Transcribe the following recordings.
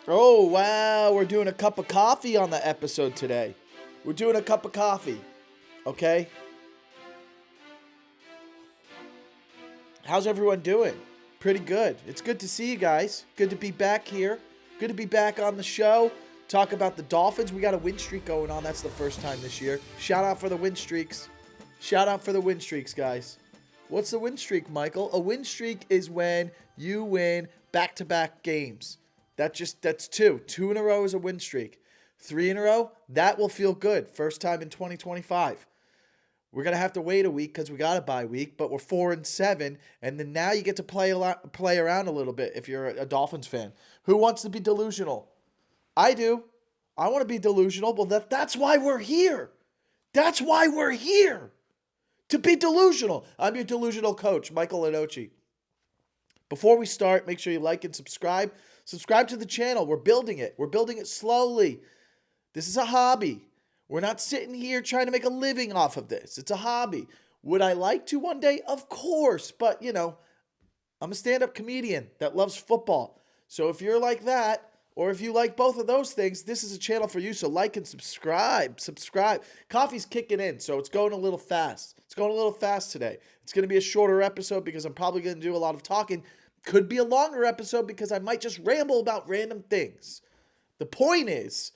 Oh, wow. We're doing a cup of coffee on the episode today. We're doing a cup of coffee. Okay? How's everyone doing? Pretty good. It's good to see you guys. Good to be back here. Good to be back on the show. Talk about the Dolphins. We got a win streak going on. That's the first time this year. Shout out for the win streaks. Shout out for the win streaks, guys. What's the win streak, Michael? A win streak is when you win back-to-back games. That's two. Two in a row is a win streak. Three in a row, that will feel good. First time in 2025. We're gonna have to wait a week because we got a bye week, but we're 4-7, and then now you get to play around a little bit if you're a Dolphins fan. Who wants to be delusional? I do. I want to be delusional. Well, that's why we're here. That's why we're here. To be delusional. I'm your delusional coach, Michael Lenoci. Before we start, make sure you like and subscribe. Subscribe to the channel. We're building it. We're building it slowly. This is a hobby. We're not sitting here trying to make a living off of this. It's a hobby. Would I like to one day? Of course. But, I'm a stand-up comedian that loves football. So if you're like that, or if you like both of those things, this is a channel for you. So like and subscribe. Subscribe. Coffee's kicking in, so it's going a little fast. It's going a little fast today. It's going to be a shorter episode because I'm probably going to do a lot of talking. Could be a longer episode because I might just ramble about random things. The point is,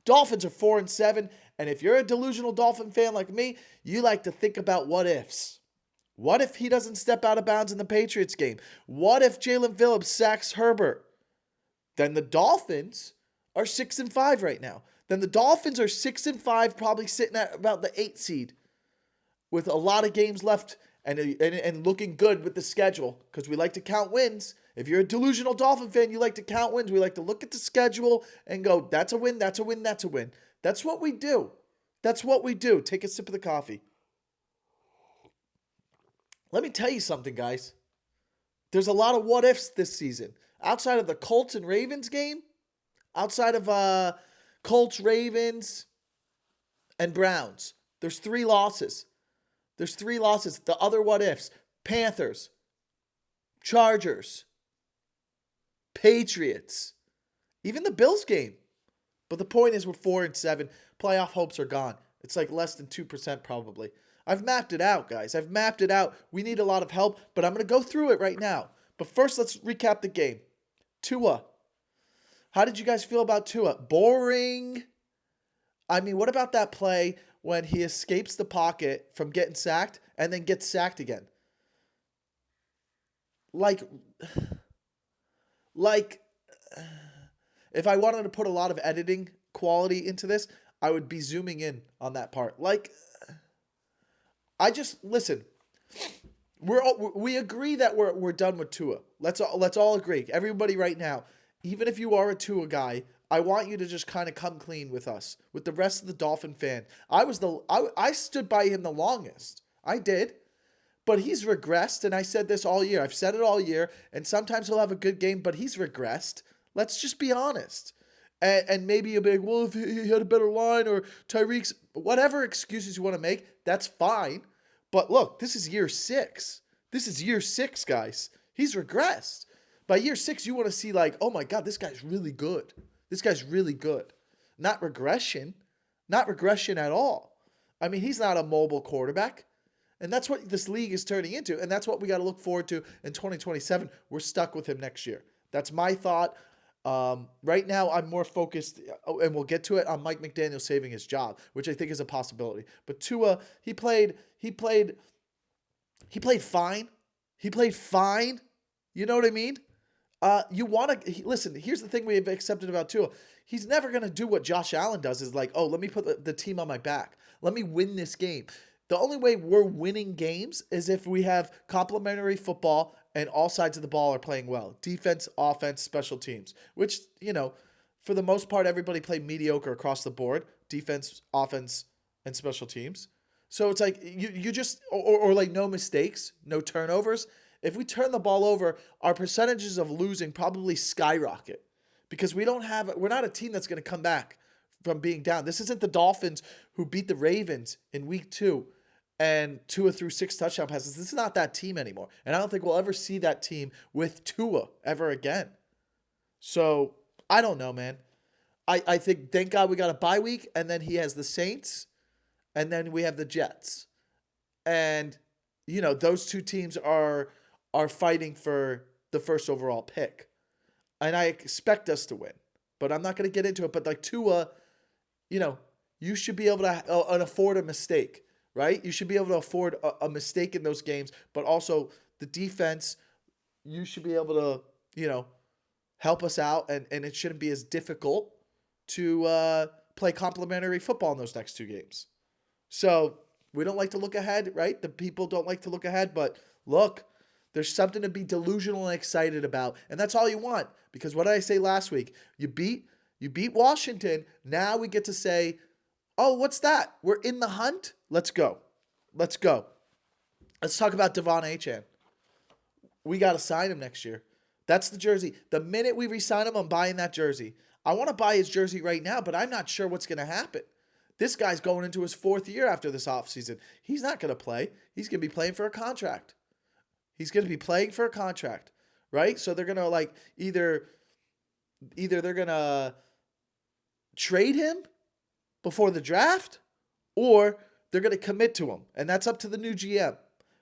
Dolphins are 4-7, and if you're a delusional Dolphin fan like me, you like to think about what ifs. What if he doesn't step out of bounds in the Patriots game? What if Jalen Phillips sacks Herbert? Then the Dolphins are 6-5 right now. Then the Dolphins are 6-5, probably sitting at about the 8 seed with a lot of games left and looking good with the schedule because we like to count wins. If you're a delusional Dolphin fan, you like to count wins. We like to look at the schedule and go, that's a win, that's a win, that's a win. That's what we do. That's what we do. Take a sip of the coffee. Let me tell you something, guys. There's a lot of what ifs this season. Outside of the Colts and Ravens game, outside of Colts, Ravens, and Browns, there's 3 losses. There's 3 losses. The other what ifs: Panthers, Chargers, Patriots, even the Bills game. But the point is we're 4-7. Playoff hopes are gone. It's like less than 2% probably. I've mapped it out, guys. I've mapped it out. We need a lot of help, but I'm going to go through it right now. But first, let's recap the game. Tua. How did you guys feel about Tua? Boring. I mean, what about that play when he escapes the pocket from getting sacked and then gets sacked again? Like, if I wanted to put a lot of editing quality into this, I would be zooming in on that part. Listen. We agree that we're done with Tua. Let's all agree. Everybody right now, even if you are a Tua guy, I want you to just kind of come clean with us, with the rest of the Dolphin fan. I stood by him the longest. I did. But he's regressed, and I said this all year. I've said it all year, and sometimes he'll have a good game, but he's regressed. Let's just be honest. And maybe you'll be like, well, if he had a better line or Tyreek's, whatever excuses you want to make, that's fine. But look, this is year 6. This is year 6, guys. He's regressed. By year 6, you want to see like, oh my God, this guy's really good. This guy's really good. Not regression. Not regression at all. I mean, he's not a mobile quarterback. And that's what this league is turning into. And that's what we got to look forward to in 2027. We're stuck with him next year. That's my thought. Right now, I'm more focused, and we'll get to it, on Mike McDaniel saving his job, which I think is a possibility. But Tua, he played fine. He played fine. You know what I mean? You want to listen. Here's the thing we have accepted about Tua. He's never going to do what Josh Allen does. Is like, oh, let me put the team on my back. Let me win this game. The only way we're winning games is if we have complementary football and all sides of the ball are playing well. Defense, offense, special teams, which, for the most part, everybody played mediocre across the board. Defense, offense, and special teams. So it's like you just, or like no mistakes, no turnovers. If we turn the ball over, our percentages of losing probably skyrocket because we're not a team that's going to come back from being down. This isn't the Dolphins who beat the Ravens in week 2 and Tua threw 6 touchdown passes. This is not that team anymore. And I don't think we'll ever see that team with Tua ever again. So I don't know, man. I think, thank God we got a bye week, and then he has the Saints, and then we have the Jets. And, those two teams are fighting for the first overall pick. And I expect us to win. But I'm not going to get into it. But like Tua, you know, you should be able to afford a mistake, right? You should be able to afford a mistake in those games, but also the defense, you should be able to, help us out, and it shouldn't be as difficult to play complimentary football in those next two games. So we don't like to look ahead, right? The people don't like to look ahead, but look, there's something to be delusional and excited about, and that's all you want. Because what did I say last week? You beat Washington. Now we get to say, oh, what's that? We're in the hunt. Let's go. Let's talk about Devon Achane. We got to sign him next year. That's the jersey. The minute we re-sign him, I'm buying that jersey. I want to buy his jersey right now, but I'm not sure what's going to happen. This guy's going into his fourth year after this offseason. He's not going to play. He's going to be playing for a contract. Right? So they're going to either they're going to trade him before the draft, or they're going to commit to him. And that's up to the new GM,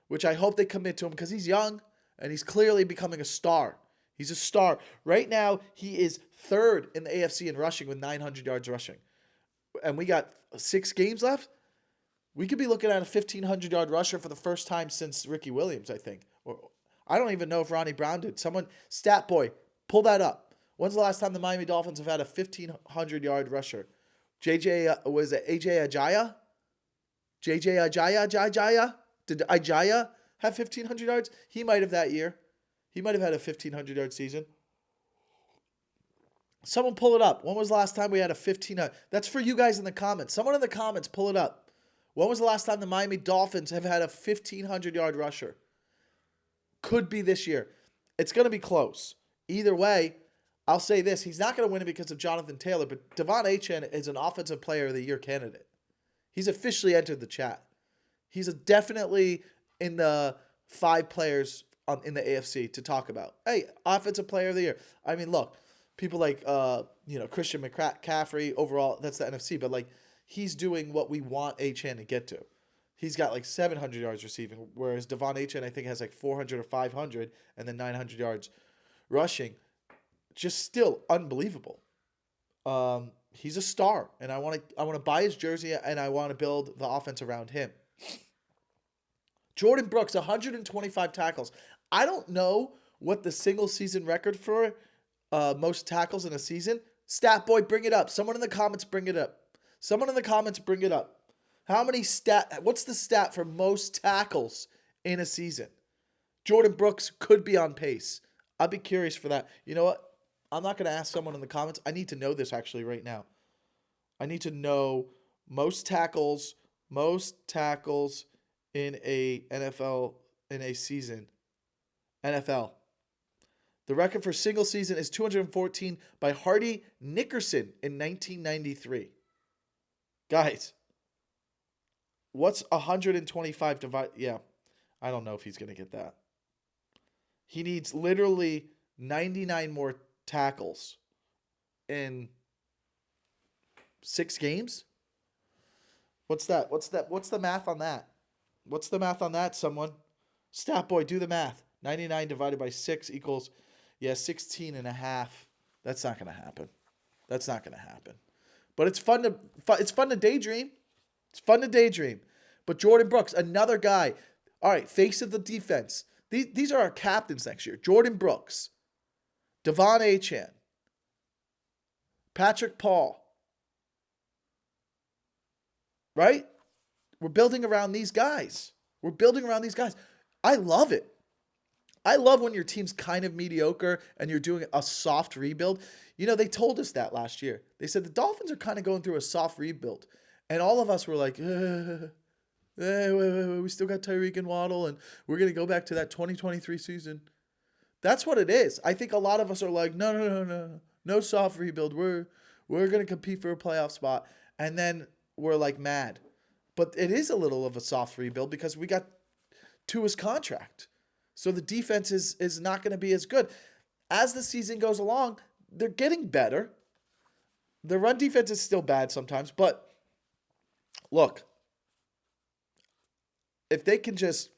which I hope they commit to him because he's young and he's clearly becoming a star. He's a star. Right now, he is third in the AFC in rushing with 900 yards rushing. And we got 6 games left. We could be looking at a 1,500-yard rusher for the first time since Ricky Williams, I think. Or I don't even know if Ronnie Brown did. Someone, stat boy, pull that up. When's the last time the Miami Dolphins have had a 1,500-yard rusher? Was it AJ Ajaya? JJ Ajaya? Did Ajaya have 1,500 yards? He might have that year. He might have had a 1,500-yard season. Someone pull it up. When was the last time we had a 1,500? That's for you guys in the comments. Someone in the comments, pull it up. When was the last time the Miami Dolphins have had a 1,500-yard rusher? Could be this year. It's going to be close. Either way, I'll say this. He's not going to win it because of Jonathan Taylor, but Devon Achane is an Offensive Player of the Year candidate. He's officially entered the chat. He's definitely in the 5 players in the AFC to talk about. Hey, Offensive Player of the Year. I mean, look, people like Christian McCaffrey, overall, that's the NFC, but he's doing what we want Achane to get to. He's got 700 yards receiving, whereas Devon Achane, I think, has 400 or 500 and then 900 yards rushing. Just still unbelievable. He's a star, and I want to buy his jersey, and I want to build the offense around him. Jordan Brooks, 125 tackles. I don't know what the single season record for most tackles in a season. Stat boy, bring it up. Someone in the comments, bring it up. What's the stat for most tackles in a season? Jordan Brooks could be on pace. I'd be curious for that. You know what? I'm not going to ask someone in the comments. I need to know this actually right now. I need to know most tackles in a NFL in a season. NFL. The record for single season is 214 by Hardy Nickerson in 1993. Guys, what's 125 divided? Yeah, I don't know if he's going to get that. He needs literally 99 more tackles in 6 games. What's that? What's the math on that? Someone? Stat boy, do the math. 99 divided by 6 equals, 16 and a half. That's not going to happen. But it's fun to daydream. But Jordan Brooks, another guy. All right, face of the defense. These are our captains next year. Jordan Brooks, Devon Achane, Patrick Paul. Right? We're building around these guys. I love it. I love when your team's kind of mediocre and you're doing a soft rebuild. They told us that last year. They said the Dolphins are kind of going through a soft rebuild. And all of us were like, we still got Tyreek and Waddle, and we're going to go back to that 2023 season. That's what it is. I think a lot of us are like, no soft rebuild. We're going to compete for a playoff spot. And then we're mad. But it is a little of a soft rebuild because we got Tua's contract. So the defense is not going to be as good. As the season goes along, they're getting better. The run defense is still bad sometimes, but look, if they can just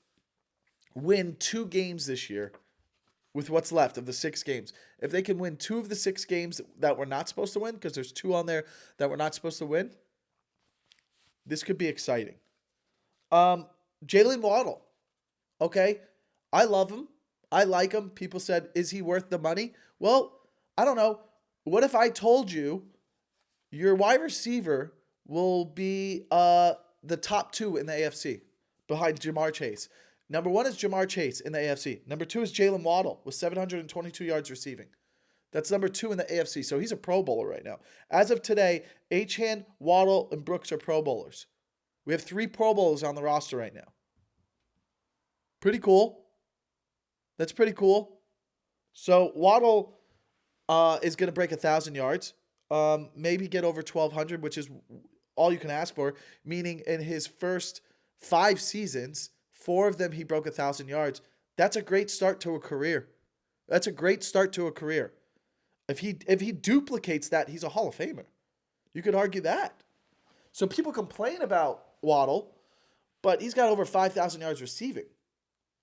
win 2 games this year with what's left of the 6 games, if they can win 2 of the 6 games that we're not supposed to win, because there's 2 on there that we're not supposed to win, this could be exciting. Jalen Waddle, okay? I love him. I like him. People said, is he worth the money? Well, I don't know. What if I told you your wide receiver will be the top 2 in the AFC behind Jamar Chase? Number 1 is Jamar Chase in the AFC. Number 2 is Jalen Waddle with 722 yards receiving. That's number 2 in the AFC. So he's a Pro Bowler right now. As of today, Achane, Waddle, and Brooks are Pro Bowlers. We have 3 Pro Bowlers on the roster right now. Pretty cool. That's pretty cool. So Waddle is going to break 1,000 yards. Maybe get over 1,200, which is all you can ask for. Meaning in his first 5 seasons, 4 of them he broke 1,000 yards. That's a great start to a career. That's a great start to a career. If he duplicates that, he's a Hall of Famer. You could argue that. So people complain about Waddle, but he's got over 5,000 yards receiving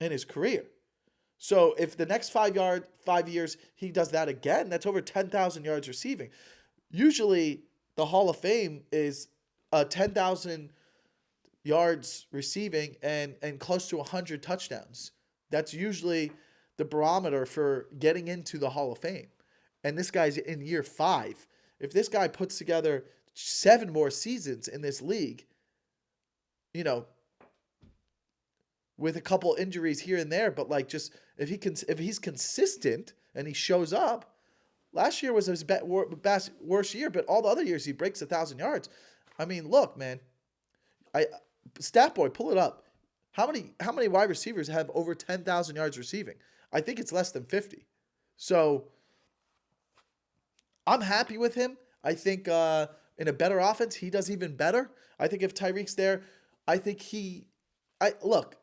in his career. So if the next 5 years he does that again, that's over 10,000 yards receiving. Usually the Hall of Fame is 10,000 yards receiving and close to 100 touchdowns. That's usually the barometer for getting into the Hall of Fame. And this guy's in year 5. If this guy puts together 7 more seasons in this league, with a couple injuries here and there, but like just if he's consistent and he shows up, last year was his worst year, but all the other years he breaks 1,000 yards. I mean, look, man, Stat Boy, pull it up. How many wide receivers have over 10,000 yards receiving? I think it's less than 50. So I'm happy with him. I think in a better offense, he does even better. I think if Tyreek's there, I think look,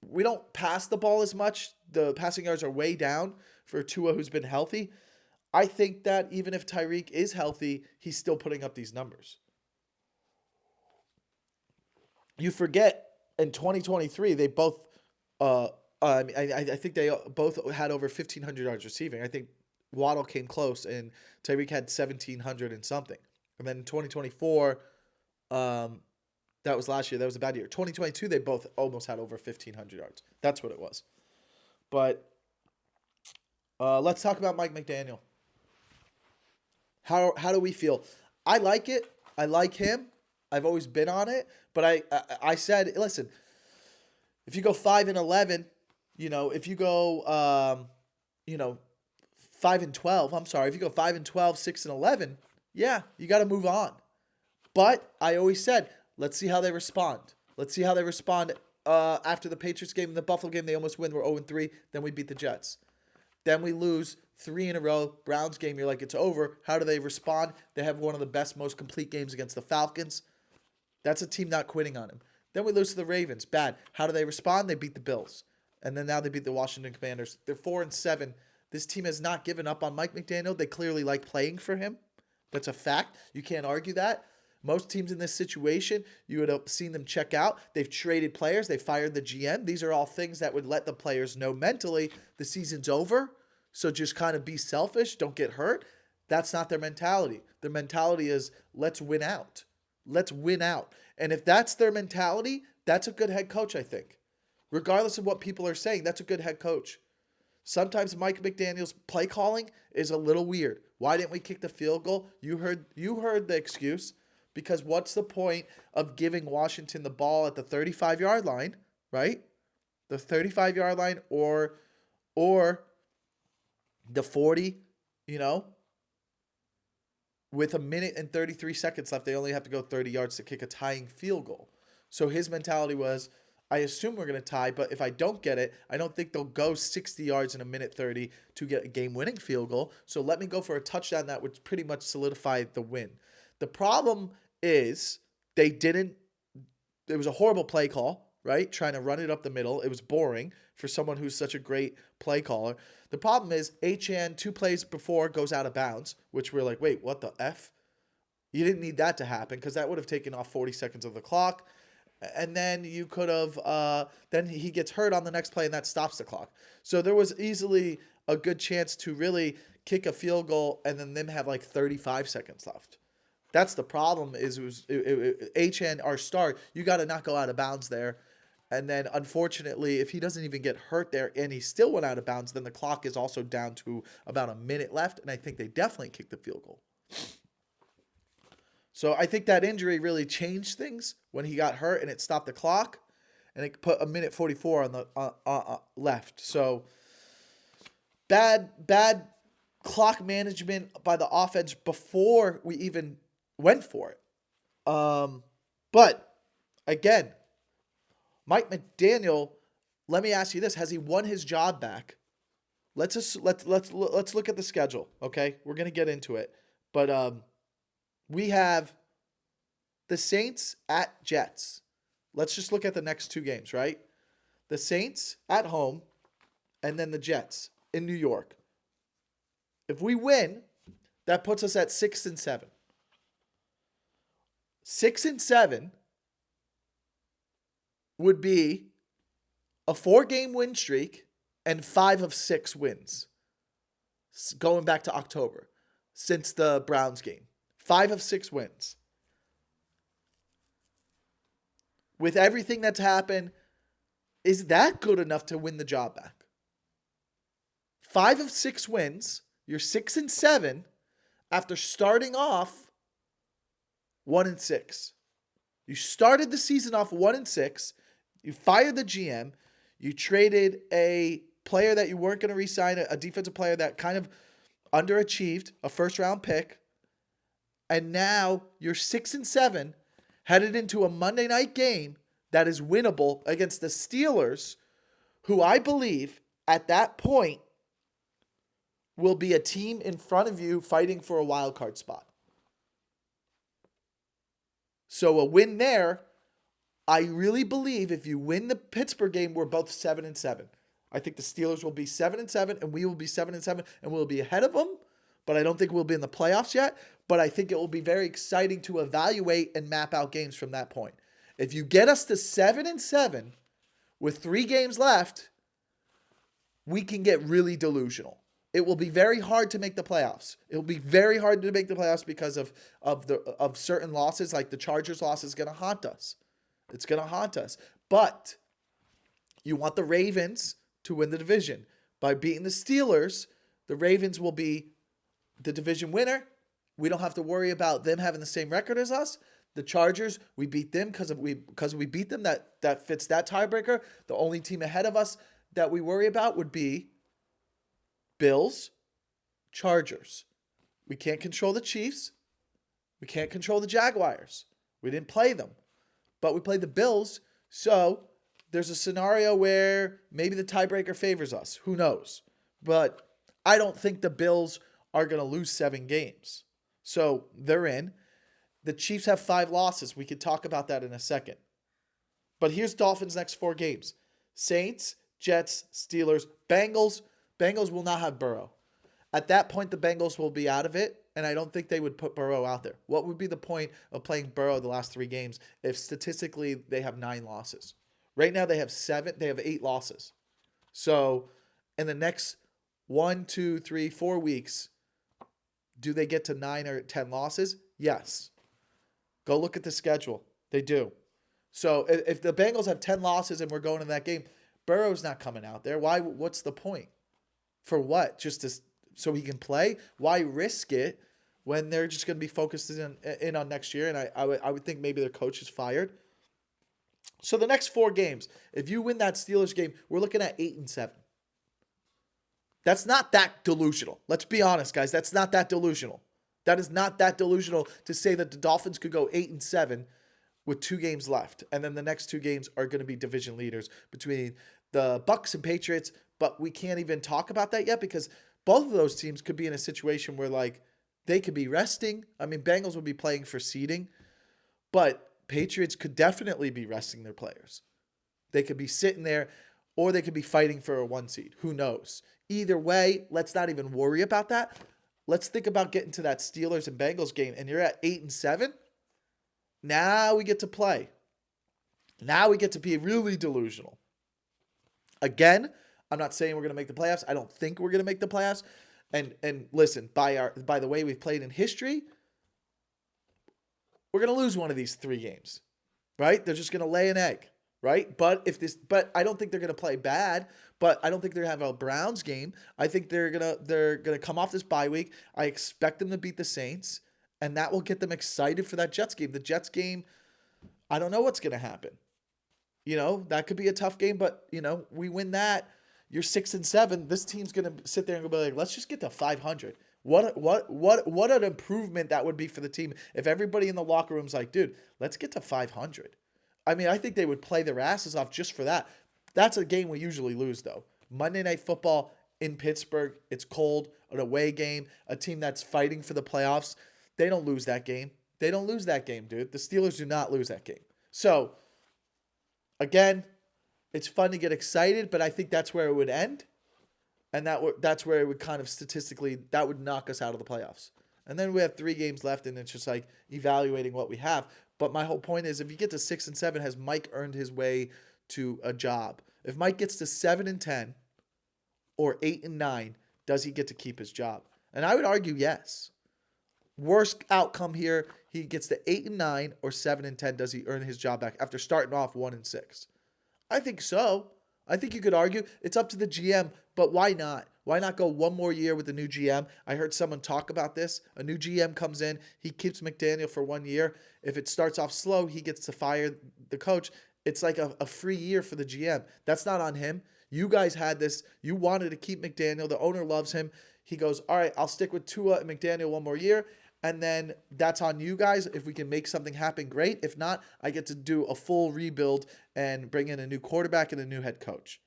we don't pass the ball as much. The passing yards are way down for Tua, who's been healthy. I think that even if Tyreek is healthy, he's still putting up these numbers. You forget in 2023, they both, I think they both had over 1,500 yards receiving. I think Waddle came close, and Tyreek had 1,700 and something. And then in 2024, that was last year. That was a bad year. 2022, they both almost had over 1,500 yards. That's what it was. But let's talk about Mike McDaniel. How do we feel? I like it. I like him. I've always been on it. But I said, listen, if you go 5-11, if you go 5-12, I'm sorry, if you go 5-12, 6-11, yeah, you got to move on. But I always said, let's see how they respond. Let's see how they respond after the Patriots game and the Buffalo game. They almost win. We're 0-3. Then we beat the Jets. Then we lose 3 in a row. Browns game, you're like, it's over. How do they respond? They have one of the best, most complete games against the Falcons. That's a team not quitting on him. Then we lose to the Ravens. Bad. How do they respond? They beat the Bills. And then now they beat the Washington Commanders. They're 4-7. This team has not given up on Mike McDaniel. They clearly like playing for him. That's a fact. You can't argue that. Most teams in this situation, you would have seen them check out. They've traded players. They fired the GM. These are all things that would let the players know mentally the season's over. So just kind of be selfish. Don't get hurt. That's not their mentality. Their mentality is, let's win out. Let's win out. And if that's their mentality, that's a good head coach, I think. Regardless of what people are saying, that's a good head coach. Sometimes Mike McDaniel's play calling is a little weird. Why didn't we kick the field goal? You heard the excuse. Because what's the point of giving Washington the ball at the 35-yard line, right? The 35-yard line or the 40, with 1 minute and 33 seconds left, they only have to go 30 yards to kick a tying field goal. So his mentality was, I assume we're going to tie, but if I don't get it, I don't think they'll go 60 yards in 1:30 to get a game-winning field goal. So let me go for a touchdown that would pretty much solidify the win. The problem is it was a horrible play call, right? Trying to run it up the middle. It was boring for someone who's such a great play caller. The problem is Achane 2 plays before goes out of bounds, which we're like, wait, what the F? You didn't need that to happen because that would have taken off 40 seconds of the clock. And then you could have, then he gets hurt on the next play and that stops the clock. So there was easily a good chance to really kick a field goal and then them have like 35 seconds left. That's the problem is Achane, our star, you got to not go out of bounds there. And then unfortunately, if he doesn't even get hurt there and he still went out of bounds, then the clock is also down to about a minute left. And I think they definitely kicked the field goal. So I think that injury really changed things when he got hurt and it stopped the clock and it put a minute 44 on the left. So bad clock management by the offense before we even went for it. But again, Mike McDaniel, let me ask you this: has he won his job back? Let's look at the schedule. Okay, we're gonna get into it, but we have the Saints at Jets. Let's just look at the next 2 games, right? The Saints at home, and then the Jets in New York. If we win, that puts us at 6-7. 6-7 would be a 4-game win streak and 5 of 6 wins going back to October since the Browns game. 5 of 6 wins. With everything that's happened, is that good enough to win the job back? 5 of 6 wins. You're 6-7 after starting off 1-6. You started the season off 1-6. You fired the GM. You traded a player that you weren't going to re-sign, a defensive player that kind of underachieved, a first-round pick. And now you're 6-7, headed into a Monday night game that is winnable against the Steelers, who I believe at that point will be a team in front of you fighting for a wild card spot. So a win there, I really believe if you win the Pittsburgh game, we're both 7-7. I think the Steelers will be 7-7 and we will be 7-7 and we'll be ahead of them. But I don't think we'll be in the playoffs yet. But I think it will be very exciting to evaluate and map out games from that point. If you get us to 7-7 with 3 games left, we can get really delusional. It will be very hard to make the playoffs. It will be very hard to make the playoffs because of certain losses, like the Chargers loss is going to haunt us. It's going to haunt us. But you want the Ravens to win the division. By beating the Steelers, the Ravens will be the division winner. We don't have to worry about them having the same record as us. The Chargers, we beat them because we beat them. That fits that tiebreaker. The only team ahead of us that we worry about would be Bills, Chargers. We can't control the Chiefs. We can't control the Jaguars. We didn't play them. But we played the Bills. So there's a scenario where maybe the tiebreaker favors us. Who knows? But I don't think the Bills are going to lose 7 games. So they're in. The Chiefs have 5 losses. We could talk about that in a second. But here's Dolphins' next 4 games. Saints, Jets, Steelers, Bengals. Bengals will not have Burrow. At that point, the Bengals will be out of it, and I don't think they would put Burrow out there. What would be the point of playing Burrow the last 3 games if statistically they have 9 losses? Right now they have 8 losses. So in the next 1, 2, 3, 4 weeks, do they get to 9 or 10 losses? Yes. Go look at the schedule. They do. So if the Bengals have 10 losses and we're going in that game, Burrow's not coming out there. Why? What's the point? For what? So he can play? Why risk it when they're just going to be focused in on next year? And I would think maybe their coach is fired. So the next 4 games, if you win that Steelers game, we're looking at 8-7. That's not that delusional. Let's be honest, guys. That's not that delusional. That is not that delusional to say that the Dolphins could go 8-7 with 2 games left. And then the next 2 games are going to be division leaders between the Bucs and Patriots. But we can't even talk about that yet because both of those teams could be in a situation where, like, they could be resting. I mean, Bengals would be playing for seeding, but Patriots could definitely be resting their players. They could be sitting there, or they could be fighting for a 1 seed. Who knows? Either way, let's not even worry about that. Let's think about getting to that Steelers and Bengals game, and you're at 8-7. Now we get to play. Now we get to be really delusional. Again, I'm not saying we're going to make the playoffs. I don't think we're going to make the playoffs. And listen, by the way we've played in history, we're going to lose one of these 3 games, right? They're just going to lay an egg, right? But I don't think they're going to play bad. But I don't think they're going to have a Browns game. I think they're gonna come off this bye week. I expect them to beat the Saints, and that will get them excited for that Jets game. The Jets game, I don't know what's going to happen. That could be a tough game, but we win that. You're 6-7. This team's gonna sit there and be like, let's just get to 500. What an improvement that would be for the team if everybody in the locker room's like, dude, let's get to 500. I mean, I think they would play their asses off just for that. That's a game we usually lose, though. Monday Night Football in Pittsburgh, it's cold, an away game, a team that's fighting for the playoffs. They don't lose that game. They don't lose that game, dude. The Steelers do not lose that game. So, again, it's fun to get excited, but I think that's where it would end. And that's where it would kind of statistically, that would knock us out of the playoffs. And then we have 3 games left, and it's just like evaluating what we have. But my whole point is, if you get to 6-7, has Mike earned his way to a job? If Mike gets to 7-10 or 8-9, does he get to keep his job? And I would argue yes. Worst outcome here, he gets to 8-9 or 7-10. Does he earn his job back after starting off 1-6? I think so. I think you could argue it's up to the GM, but why not? Why not go one more year with the new GM? I heard someone talk about this. A new GM comes in, he keeps McDaniel for 1 year. If it starts off slow, he gets to fire the coach. It's like a free year for the GM. That's not on him. You guys had this. You wanted to keep McDaniel. The owner loves him. He goes, all right, I'll stick with Tua and McDaniel 1 more year. And then that's on you guys. If we can make something happen, great. If not, I get to do a full rebuild and bring in a new quarterback and a new head coach.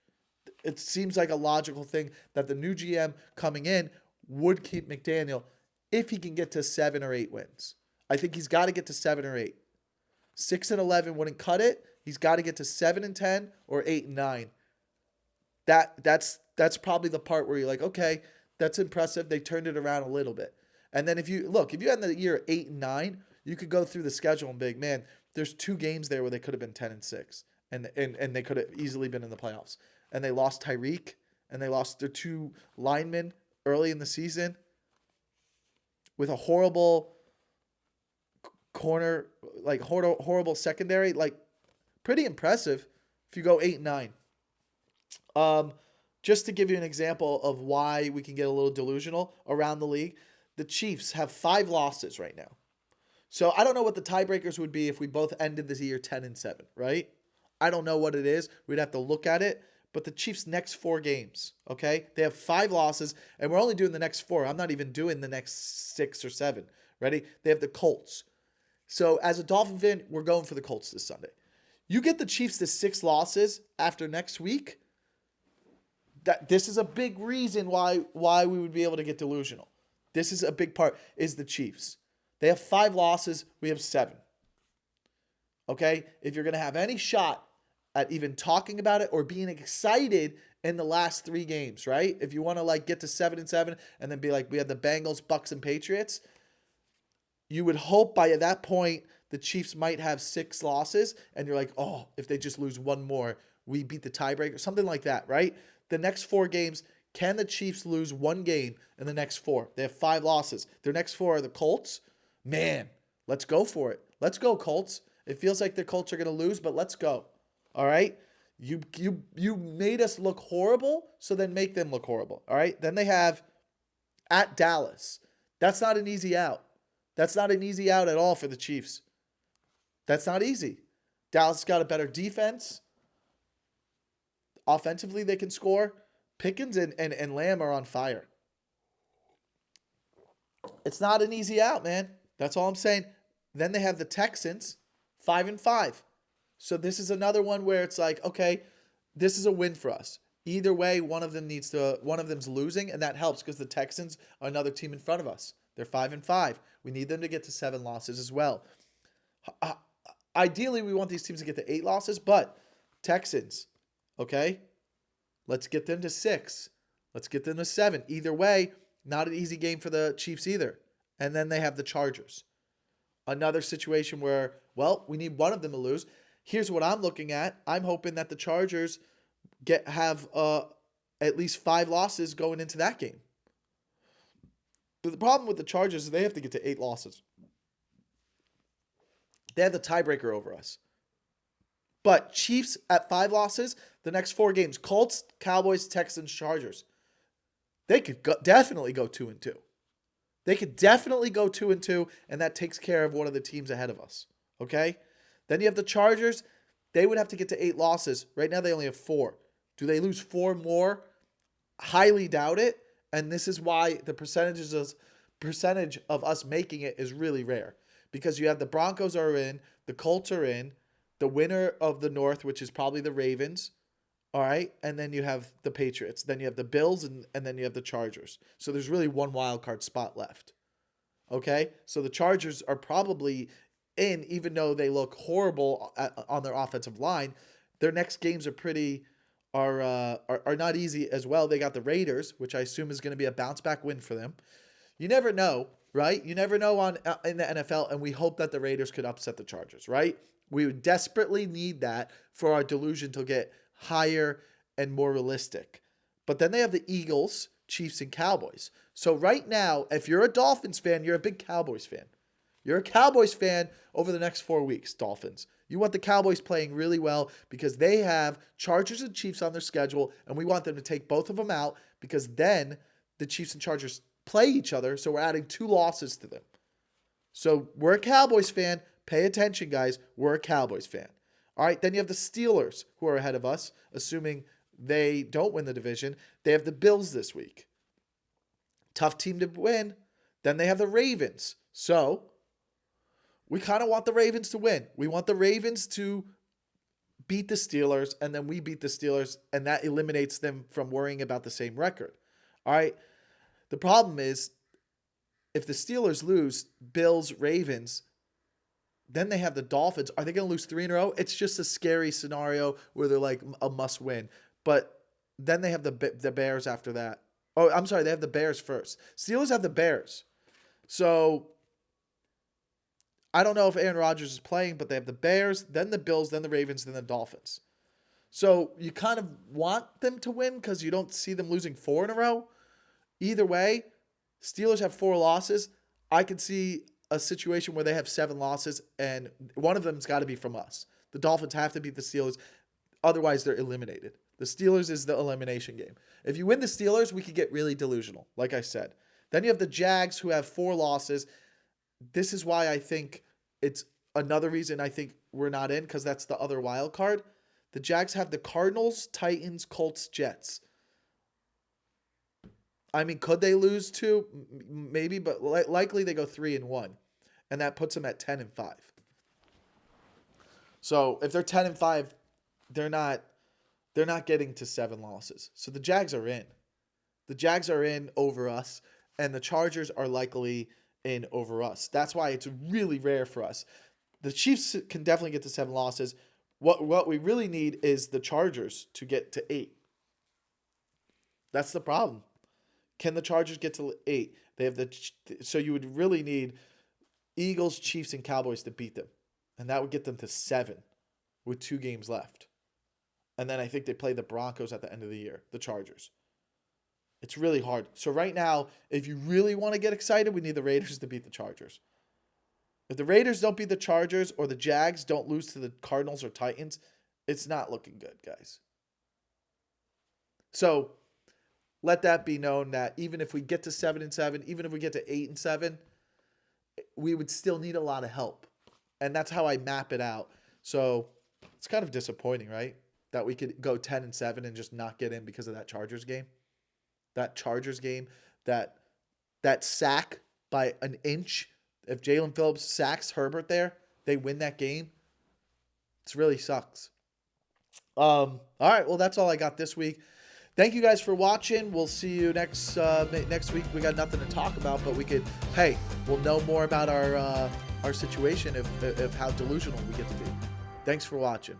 It seems like a logical thing that the new GM coming in would keep McDaniel if he can get to 7 or 8 wins. I think he's got to get to 7 or 8. 6-11 wouldn't cut it. He's got to get to 7-10 or 8-9. That's probably the part where you're like, okay, that's impressive. They turned it around a little bit. And then if you end the year 8-9, you could go through the schedule and be like, man, there's 2 games there where they could have been 10-6, and they could have easily been in the playoffs. And they lost Tyreek, and they lost their 2 linemen early in the season with a horrible corner, like horrible secondary, like pretty impressive if you go 8-9. Just to give you an example of why we can get a little delusional around the league, the Chiefs have 5 losses right now. So I don't know what the tiebreakers would be if we both ended this year 10-7, right? I don't know what it is. We'd have to look at it. But the Chiefs' next 4 games, okay? They have 5 losses, and we're only doing the next 4. I'm not even doing the next 6 or 7. Ready? They have the Colts. So as a Dolphin fan, we're going for the Colts this Sunday. You get the Chiefs to 6 losses after next week, this is a big reason why we would be able to get delusional. This is a big part, is the Chiefs. They have 5 losses. We have 7. Okay? If you're going to have any shot at even talking about it or being excited in the last 3 games, right? If you want to get to 7-7 and then be like, we have the Bengals, Bucks, and Patriots, you would hope by that point the Chiefs might have 6 losses, and you're like, oh, if they just lose 1 more, we beat the tiebreaker, something like that, right? The next 4 games, can the Chiefs lose 1 game in the next 4? They have 5 losses. Their next 4 are the Colts. Man, let's go for it. Let's go, Colts. It feels like the Colts are going to lose, but let's go. All right? You made us look horrible, so then make them look horrible. All right? Then they have at Dallas. That's not an easy out. That's not an easy out at all for the Chiefs. That's not easy. Dallas got a better defense. Offensively, they can score. Pickens and Lamb are on fire. It's not an easy out, man. That's all I'm saying. Then they have the Texans, 5-5. So this is another one where it's like, okay, this is a win for us. Either way, one of them's losing, and that helps because the Texans are another team in front of us. They're 5-5. We need them to get to 7 losses as well. Ideally, we want these teams to get to 8 losses, but Texans, okay? Let's get them to 6. Let's get them to 7. Either way, not an easy game for the Chiefs either. And then they have the Chargers. Another situation where, well, we need one of them to lose. Here's what I'm looking at. I'm hoping that the Chargers have at least 5 losses going into that game. But the problem with the Chargers is they have to get to 8 losses. They have the tiebreaker over us. But Chiefs at 5 losses, the next 4 games, Colts, Cowboys, Texans, Chargers. They could definitely go 2-2. They could definitely go 2-2, and that takes care of one of the teams ahead of us. Okay? Then you have the Chargers. They would have to get to 8 losses. Right now they only have 4. Do they lose 4 more? Highly doubt it. And this is why the percentage of us making it is really rare. Because you have the Broncos are in, the Colts are in, the winner of the North, which is probably the Ravens. All right. And then you have the Patriots. Then you have the Bills, and then you have the Chargers. So there's really one wild card spot left. Okay. So the Chargers are probably in, even though they look horrible on their offensive line. Their next games are not easy as well. They got the Raiders, which I assume is going to be a bounce back win for them. You never know, right? You never know in the NFL, and we hope that the Raiders could upset the Chargers, right? We would desperately need that for our delusion to get higher and more realistic. But then they have the Eagles, Chiefs, and Cowboys. So right now, if you're a Dolphins fan, you're a big Cowboys fan. You're a Cowboys fan over the next 4 weeks, Dolphins. You want the Cowboys playing really well because they have Chargers and Chiefs on their schedule, and we want them to take both of them out because then the Chiefs and Chargers play each other, so we're adding 2 losses to them. So we're a Cowboys fan. Pay attention, guys. We're a Cowboys fan. All right, then you have the Steelers, who are ahead of us, assuming they don't win the division. They have the Bills this week. Tough team to win. Then they have the Ravens. So we kind of want the Ravens to win. We want the Ravens to beat the Steelers, and then we beat the Steelers, and that eliminates them from worrying about the same record. All right, the problem is if the Steelers lose, Bills, Ravens, then they have the Dolphins. Are they going to lose 3 in a row? It's just a scary scenario where they're like a must win. But then they have the Bears after that. Oh, I'm sorry. They have the Bears first. Steelers have the Bears. So I don't know if Aaron Rodgers is playing, but they have the Bears, then the Bills, then the Ravens, then the Dolphins. So you kind of want them to win because you don't see them losing 4 in a row. Either way, Steelers have 4 losses. I could see a situation where they have 7 losses, and one of them's got to be from us. The Dolphins have to beat the Steelers. Otherwise, they're eliminated. The Steelers is the elimination game. If you win the Steelers, we could get really delusional, like I said. Then you have the Jags, who have 4 losses. This is why I think it's another reason I think we're not in, because that's the other wild card. The Jags have the Cardinals, Titans, Colts, Jets. I mean, could they lose 2? Maybe, but likely they go 3-1. And that puts them at 10-5. So if they're 10-5, they're not getting to 7 losses. So the Jags are in. The Jags are in over us, and the Chargers are likely in over us. That's why it's really rare for us. The Chiefs can definitely get to 7 losses. What we really need is the Chargers to get to 8. That's the problem. Can the Chargers get to 8? They have so you would really need Eagles, Chiefs, and Cowboys to beat them. And that would get them to 7 with 2 games left. And then I think they play the Broncos at the end of the year, the Chargers. It's really hard. So right now, if you really want to get excited, we need the Raiders to beat the Chargers. If the Raiders don't beat the Chargers or the Jags don't lose to the Cardinals or Titans, it's not looking good, guys. So let that be known that even if we get to 7-7, even if we get to 8-7, we would still need a lot of help. And that's how I map it out. So it's kind of disappointing, right? That we could go 10-7 and just not get in because of that Chargers game. That Chargers game, that sack by an inch. If Jalen Phillips sacks Herbert there, they win that game. It really sucks. All right, well, that's all I got this week. Thank you guys for watching. We'll see you next week. We got nothing to talk about, but we'll know more about our situation if how delusional we get to be. Thanks for watching.